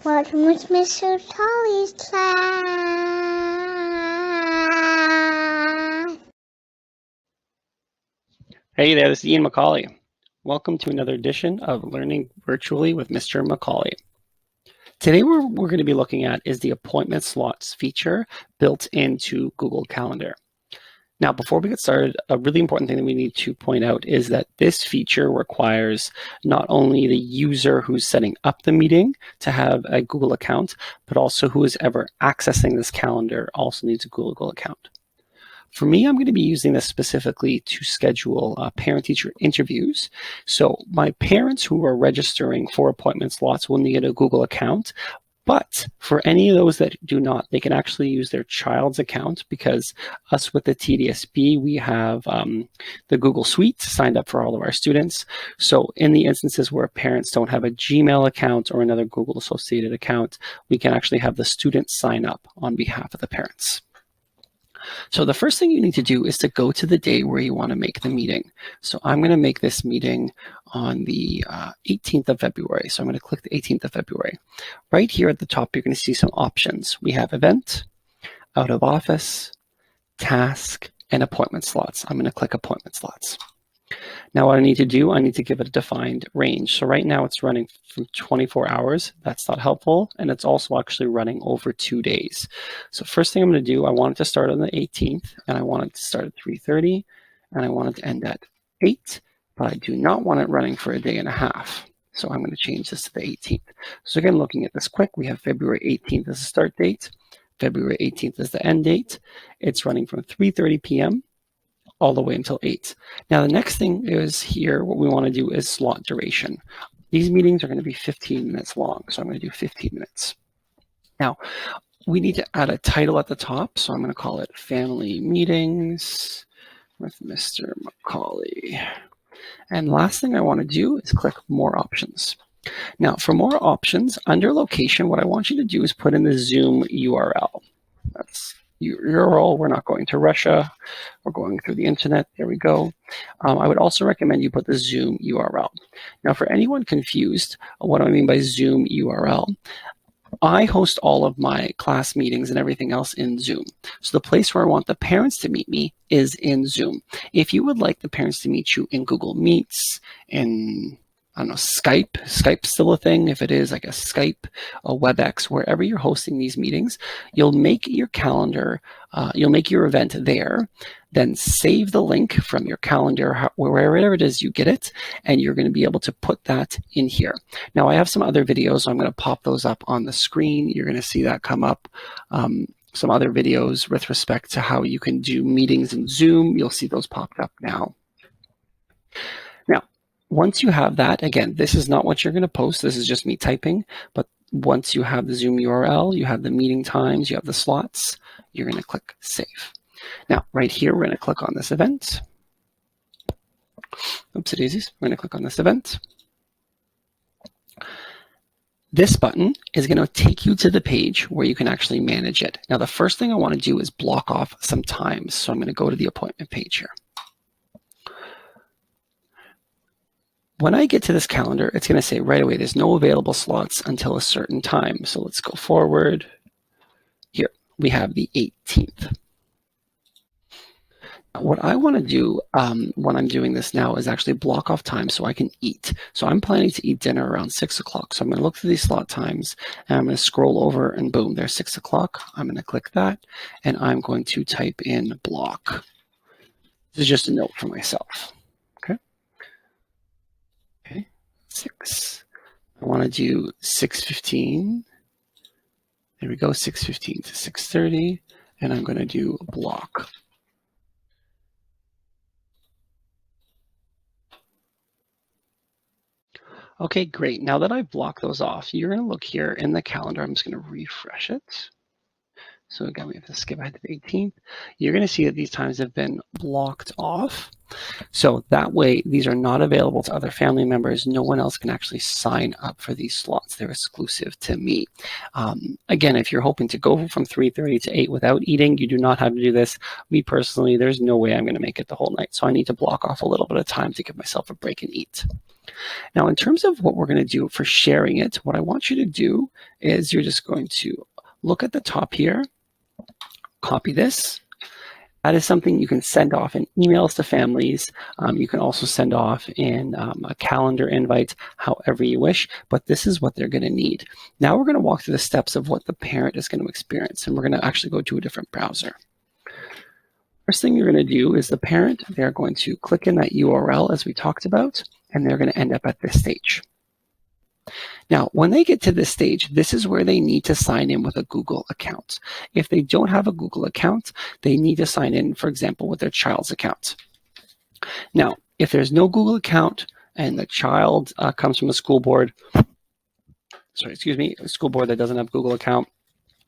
Welcome to Mr. Tolly's class. Hey there, this is Ian McCauley. Welcome to another edition of Learning Virtually with Mr. McCauley. Today we're going to be looking at is the appointment slots feature built into Google Calendar. Now, before we get started, a really important thing that we need to point out is that this feature requires not only the user who's setting up the meeting to have a Google account, but also who is ever accessing this calendar also needs a Google account. For me, I'm going to be using this specifically to schedule parent-teacher interviews. So my parents who are registering for appointment slots will need a Google account. But for any of those that do not, they can actually use their child's account because us with the TDSB, we have the Google Suite signed up for all of our students. So in the instances where parents don't have a Gmail account or another Google associated account, we can actually have the students sign up on behalf of the parents. So the first thing you need to do is to go to the day where you want to make the meeting. So I'm going to make this meeting on the 18th of February. So I'm going to click the 18th of February. Right here at the top, you're going to see some options. We have event, out of office, task, and appointment slots. I'm going to click appointment slots. Now what I need to do, I need to give it a defined range. So right now it's running from 24 hours. That's not helpful. And it's also actually running over 2 days. So first thing I'm going to do, I want it to start on the 18th and I want it to start at 3:30 and I want it to end at 8, but I do not want it running for a day and a half. So I'm going to change this to the 18th. So again, looking at this quick, we have February 18th as the start date. February 18th is the end date. It's running from 3:30 p.m. all the way until 8. Now, the next thing is here, what we want to do is slot duration. These meetings are going to be 15 minutes long, so I'm going to do 15 minutes. Now, we need to add a title at the top, so I'm going to call it Family Meetings with Mr. McCauley. And last thing I want to do is click More Options. Now, for more options, under Location, what I want you to do is put in the Zoom URL. That's URL. We're not going to Russia. We're going through the internet. There we go. I would also recommend you put the Zoom URL. Now, for anyone confused, what do I mean by Zoom URL? I host all of my class meetings and everything else in Zoom. So the place where I want the parents to meet me is in Zoom. If you would like the parents to meet you in Google Meets, in I don't know, Skype's still a thing. If it is, I guess Skype, WebEx, wherever you're hosting these meetings, you'll make your calendar, you'll make your event there, then save the link from your calendar, wherever it is you get it, and you're going to be able to put that in here. Now, I have some other videos, so I'm going to pop those up on the screen. You're going to see that come up. Some other videos with respect to how you can do meetings in Zoom. You'll see those popped up now. Now, once you have that, again, this is not what you're going to post. This is just me typing. But once you have the Zoom URL, you have the meeting times, you have the slots, you're going to click Save. Now, right here, we're going to click on this event. Oopsie daisies. We're going to click on this event. This button is going to take you to the page where you can actually manage it. Now, the first thing I want to do is block off some times. So I'm going to go to the appointment page here. When I get to this calendar, it's going to say right away, there's no available slots until a certain time. So let's go forward. Here, we have the 18th. What I want to do when I'm doing this now is actually block off time so I can eat. So I'm planning to eat dinner around 6 o'clock. So I'm going to look through these slot times and I'm going to scroll over and boom, there's 6 o'clock. I'm going to click that and I'm going to type in block. This is just a note for myself. Okay, 6. I want to do 6:15. There we go, 6:15 to 6:30. And I'm going to do block. Okay, great. Now that I've blocked those off, you're going to look here in the calendar. I'm just going to refresh it. So again, we have to skip ahead to the 18th. You're going to see that these times have been blocked off. So that way, these are not available to other family members. No one else can actually sign up for these slots. They're exclusive to me. Again, if you're hoping to go from 3:30 to 8 without eating, you do not have to do this. Me personally, there's no way I'm going to make it the whole night. So I need to block off a little bit of time to give myself a break and eat. Now, in terms of what we're going to do for sharing it, what I want you to do is you're just going to look at the top here, copy this. That is something you can send off in emails to families. You can also send off in a calendar invite, however you wish, but this is what they're going to need. Now we're going to walk through the steps of what the parent is going to experience, and we're going to actually go to a different browser. First thing you're going to do is the parent, they're going to click in that URL as we talked about, and they're going to end up at this stage. Now, when they get to this stage, this is where they need to sign in with a Google account. If they don't have a Google account, they need to sign in, for example, with their child's account. Now, if there's no Google account and the child comes from a school board, a school board that doesn't have a Google account,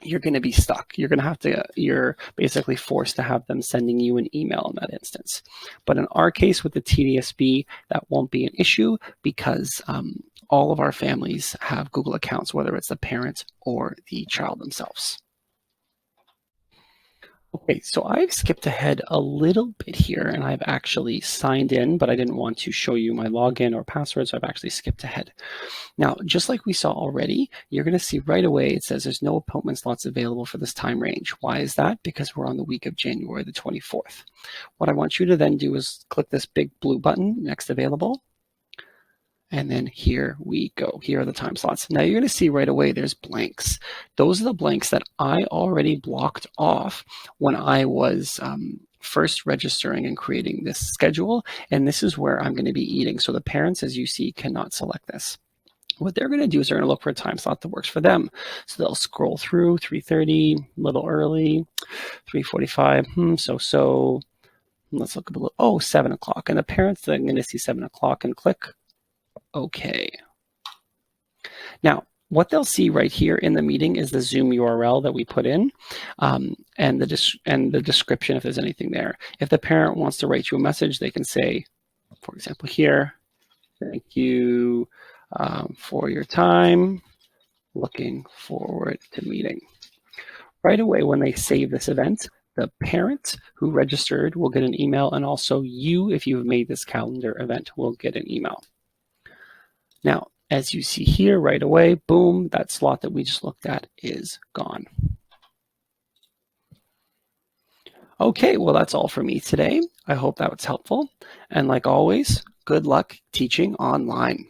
you're going to be stuck. You're basically forced to have them sending you an email in that instance. But in our case with the TDSB, that won't be an issue because all of our families have Google accounts, whether it's the parent or the child themselves. Okay, so I've skipped ahead a little bit here and I've actually signed in, but I didn't want to show you my login or password, so I've actually skipped ahead. Now, just like we saw already, you're going to see right away it says there's no appointment slots available for this time range. Why is that? Because we're on the week of January the 24th. What I want you to then do is click this big blue button, next available. And then here we go. Here are the time slots. Now you're going to see right away there's blanks. Those are the blanks that I already blocked off when I was first registering and creating this schedule. And this is where I'm going to be eating. So the parents, as you see, cannot select this. What they're going to do is they're going to look for a time slot that works for them. So they'll scroll through 3:30, a little early, 3:45, so. Let's look a little, 7 o'clock. And the parents, they're going to see 7 o'clock and click OK. Now, what they'll see right here in the meeting is the Zoom URL that we put in and the description if there's anything there. If the parent wants to write you a message, they can say, for example, here, thank you for your time. Looking forward to meeting. Right away, when they save this event, the parent who registered will get an email, and also you, if you've made this calendar event, will get an email. Now, as you see here right away, boom, that slot that we just looked at is gone. Okay, well, that's all for me today. I hope that was helpful. And like always, good luck teaching online.